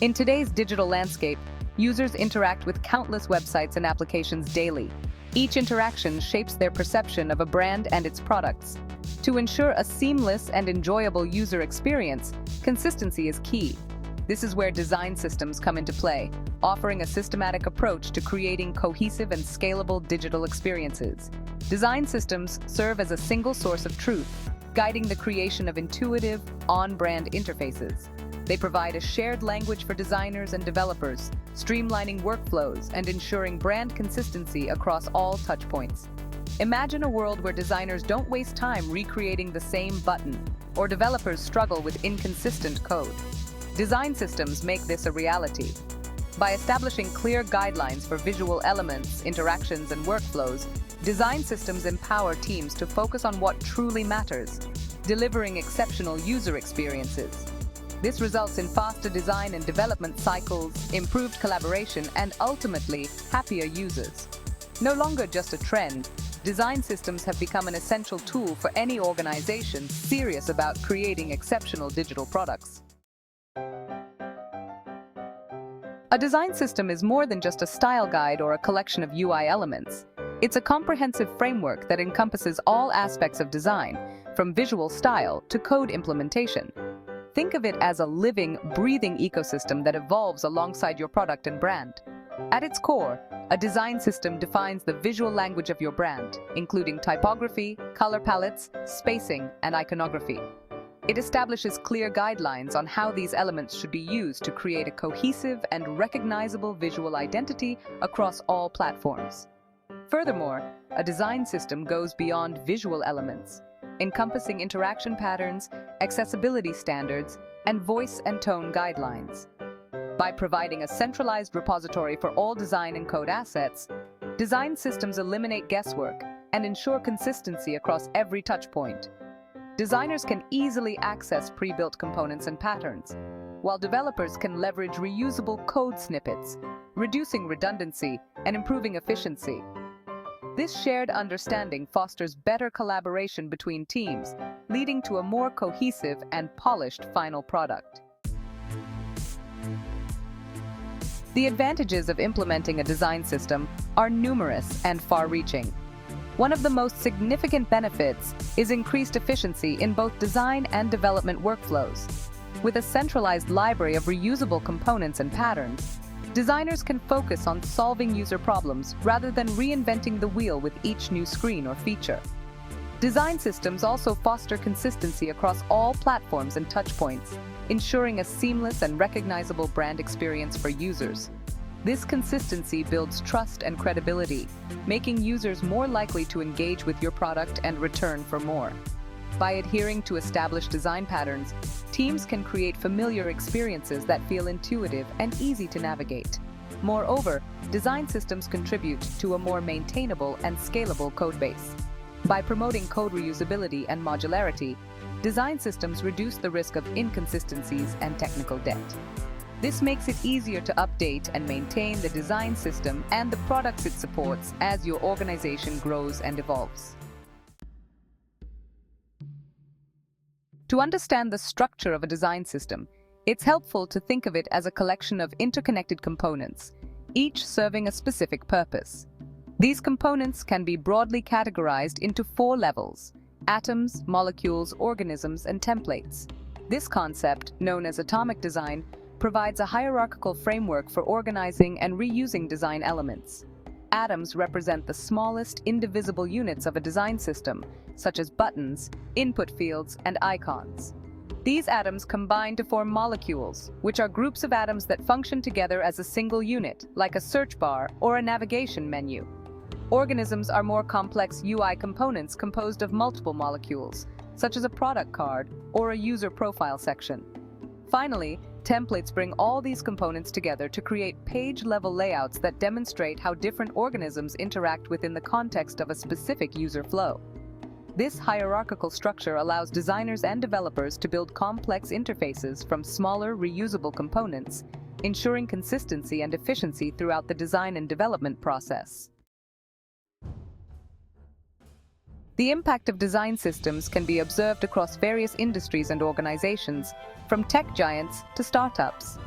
In today's digital landscape, users interact with countless websites and applications daily. Each interaction shapes their perception of a brand and its products. To ensure a seamless and enjoyable user experience, consistency is key. This is where design systems come into play, offering a systematic approach to creating cohesive and scalable digital experiences. Design systems serve as a single source of truth, guiding the creation of intuitive, on-brand interfaces. They provide a shared language for designers and developers, streamlining workflows and ensuring brand consistency across all touchpoints. Imagine a world where designers don't waste time recreating the same button, or developers struggle with inconsistent code. Design systems make this a reality. By establishing clear guidelines for visual elements, interactions, and workflows, design systems empower teams to focus on what truly matters, delivering exceptional user experiences. This results in faster design and development cycles, improved collaboration, and ultimately, happier users. No longer just a trend, design systems have become an essential tool for any organization serious about creating exceptional digital products. A design system is more than just a style guide or a collection of UI elements. It's a comprehensive framework that encompasses all aspects of design, from visual style to code implementation. Think of it as a living, breathing ecosystem that evolves alongside your product and brand. At its core, a design system defines the visual language of your brand, including typography, color palettes, spacing, and iconography. It establishes clear guidelines on how these elements should be used to create a cohesive and recognizable visual identity across all platforms. Furthermore, a design system goes beyond visual elements, encompassing interaction patterns, accessibility standards, and voice and tone guidelines. By providing a centralized repository for all design and code assets, design systems eliminate guesswork and ensure consistency across every touchpoint. Designers can easily access pre-built components and patterns, while developers can leverage reusable code snippets, reducing redundancy and improving efficiency. This shared understanding fosters better collaboration between teams, leading to a more cohesive and polished final product. The advantages of implementing a design system are numerous and far-reaching. One of the most significant benefits is increased efficiency in both design and development workflows. With a centralized library of reusable components and patterns, designers can focus on solving user problems rather than reinventing the wheel with each new screen or feature. Design systems also foster consistency across all platforms and touchpoints, ensuring a seamless and recognizable brand experience for users. This consistency builds trust and credibility, making users more likely to engage with your product and return for more. By adhering to established design patterns, teams can create familiar experiences that feel intuitive and easy to navigate. Moreover, design systems contribute to a more maintainable and scalable codebase. By promoting code reusability and modularity, design systems reduce the risk of inconsistencies and technical debt. This makes it easier to update and maintain the design system and the products it supports as your organization grows and evolves. To understand the structure of a design system, it's helpful to think of it as a collection of interconnected components, each serving a specific purpose. These components can be broadly categorized into 4 levels: atoms, molecules, organisms, and templates. This concept, known as atomic design, provides a hierarchical framework for organizing and reusing design elements. Atoms represent the smallest, indivisible units of a design system, such as buttons, input fields, and icons. These atoms combine to form molecules, which are groups of atoms that function together as a single unit, like a search bar or a navigation menu. Organisms are more complex UI components composed of multiple molecules, such as a product card or a user profile section. Finally, templates bring all these components together to create page-level layouts that demonstrate how different organisms interact within the context of a specific user flow. This hierarchical structure allows designers and developers to build complex interfaces from smaller, reusable components, ensuring consistency and efficiency throughout the design and development process. The impact of design systems can be observed across various industries and organizations, from tech giants to startups.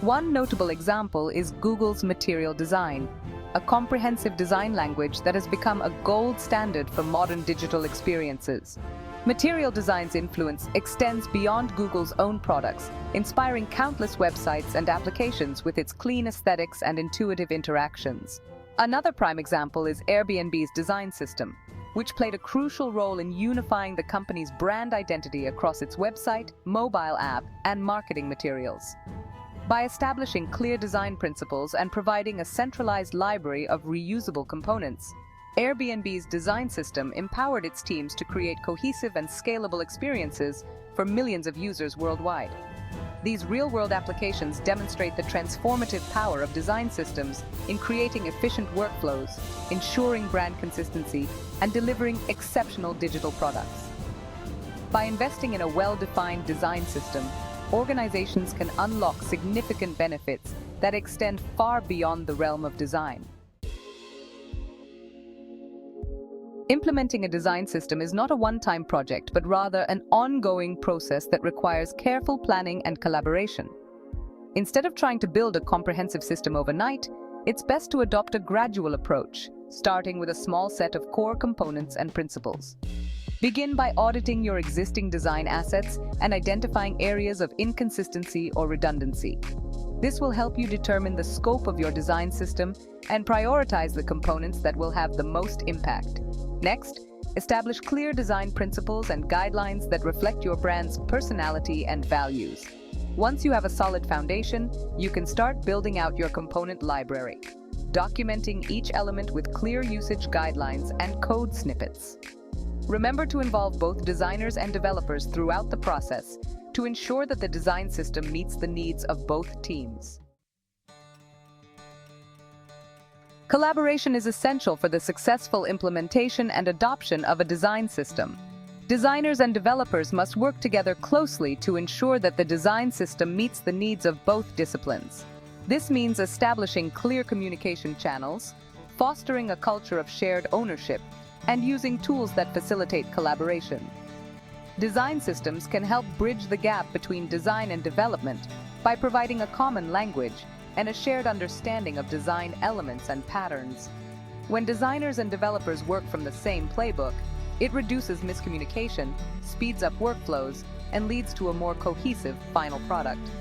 One notable example is Google's Material Design, a comprehensive design language that has become a gold standard for modern digital experiences. Material Design's influence extends beyond Google's own products, inspiring countless websites and applications with its clean aesthetics and intuitive interactions. Another prime example is Airbnb's design system, which played a crucial role in unifying the company's brand identity across its website, mobile app, and marketing materials. By establishing clear design principles and providing a centralized library of reusable components, Airbnb's design system empowered its teams to create cohesive and scalable experiences for millions of users worldwide. These real-world applications demonstrate the transformative power of design systems in creating efficient workflows, ensuring brand consistency, and delivering exceptional digital products. By investing in a well-defined design system, organizations can unlock significant benefits that extend far beyond the realm of design. Implementing a design system is not a one-time project, but rather an ongoing process that requires careful planning and collaboration. Instead of trying to build a comprehensive system overnight, it's best to adopt a gradual approach, starting with a small set of core components and principles. Begin by auditing your existing design assets and identifying areas of inconsistency or redundancy. This will help you determine the scope of your design system and prioritize the components that will have the most impact. Next, establish clear design principles and guidelines that reflect your brand's personality and values. Once you have a solid foundation, you can start building out your component library, documenting each element with clear usage guidelines and code snippets. Remember to involve both designers and developers throughout the process to ensure that the design system meets the needs of both teams. Collaboration is essential for the successful implementation and adoption of a design system. Designers and developers must work together closely to ensure that the design system meets the needs of both disciplines. This means establishing clear communication channels, fostering a culture of shared ownership, and using tools that facilitate collaboration. Design systems can help bridge the gap between design and development by providing a common language and a shared understanding of design elements and patterns. When designers and developers work from the same playbook, it reduces miscommunication, speeds up workflows, and leads to a more cohesive final product.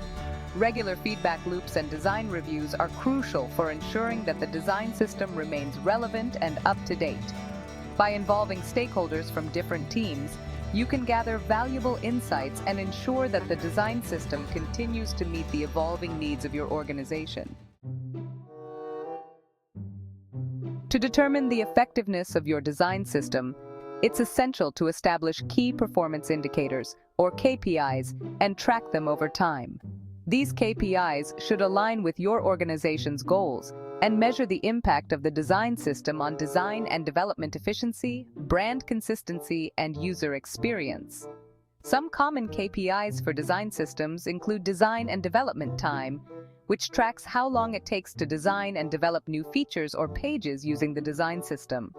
Regular feedback loops and design reviews are crucial for ensuring that the design system remains relevant and up to date. By involving stakeholders from different teams, you can gather valuable insights and ensure that the design system continues to meet the evolving needs of your organization. To determine the effectiveness of your design system, it's essential to establish key performance indicators, or KPIs, and track them over time. These KPIs should align with your organization's goals and measure the impact of the design system on design and development efficiency, brand consistency, and user experience. Some common KPIs for design systems include design and development time, which tracks how long it takes to design and develop new features or pages using the design system.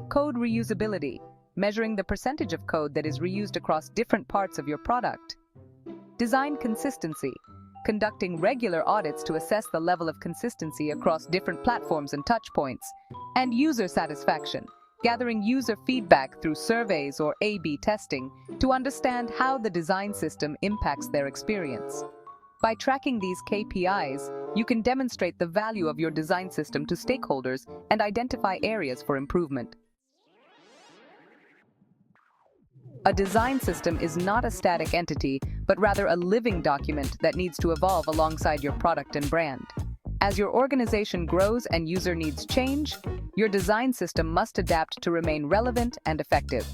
Code reusability, measuring the percentage of code that is reused across different parts of your product. Design consistency, conducting regular audits to assess the level of consistency across different platforms and touchpoints. And user satisfaction, gathering user feedback through surveys or A/B testing to understand how the design system impacts their experience. By tracking these KPIs, you can demonstrate the value of your design system to stakeholders and identify areas for improvement. A design system is not a static entity, but rather a living document that needs to evolve alongside your product and brand. As your organization grows and user needs change, your design system must adapt to remain relevant and effective.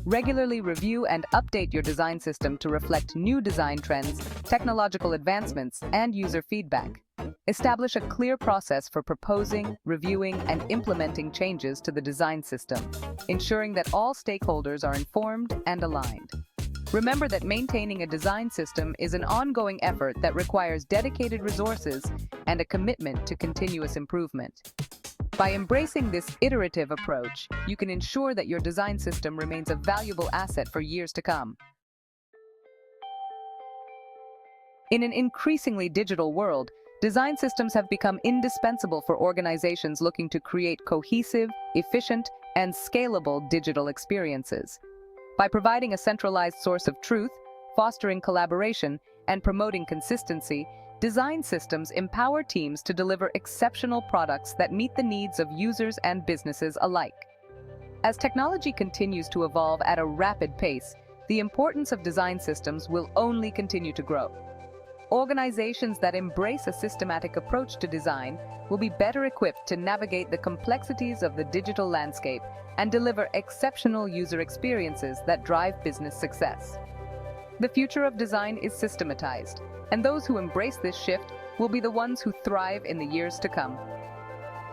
Regularly review and update your design system to reflect new design trends, technological advancements, and user feedback. Establish a clear process for proposing, reviewing, and implementing changes to the design system, ensuring that all stakeholders are informed and aligned. Remember that maintaining a design system is an ongoing effort that requires dedicated resources and a commitment to continuous improvement. By embracing this iterative approach, you can ensure that your design system remains a valuable asset for years to come. In an increasingly digital world, design systems have become indispensable for organizations looking to create cohesive, efficient, and scalable digital experiences. By providing a centralized source of truth, fostering collaboration, and promoting consistency, design systems empower teams to deliver exceptional products that meet the needs of users and businesses alike. As technology continues to evolve at a rapid pace, the importance of design systems will only continue to grow. Organizations that embrace a systematic approach to design will be better equipped to navigate the complexities of the digital landscape and deliver exceptional user experiences that drive business success. The future of design is systematized, and those who embrace this shift will be the ones who thrive in the years to come.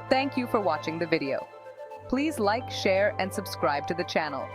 Thank you for watching the video. Please like, share, and subscribe to the channel.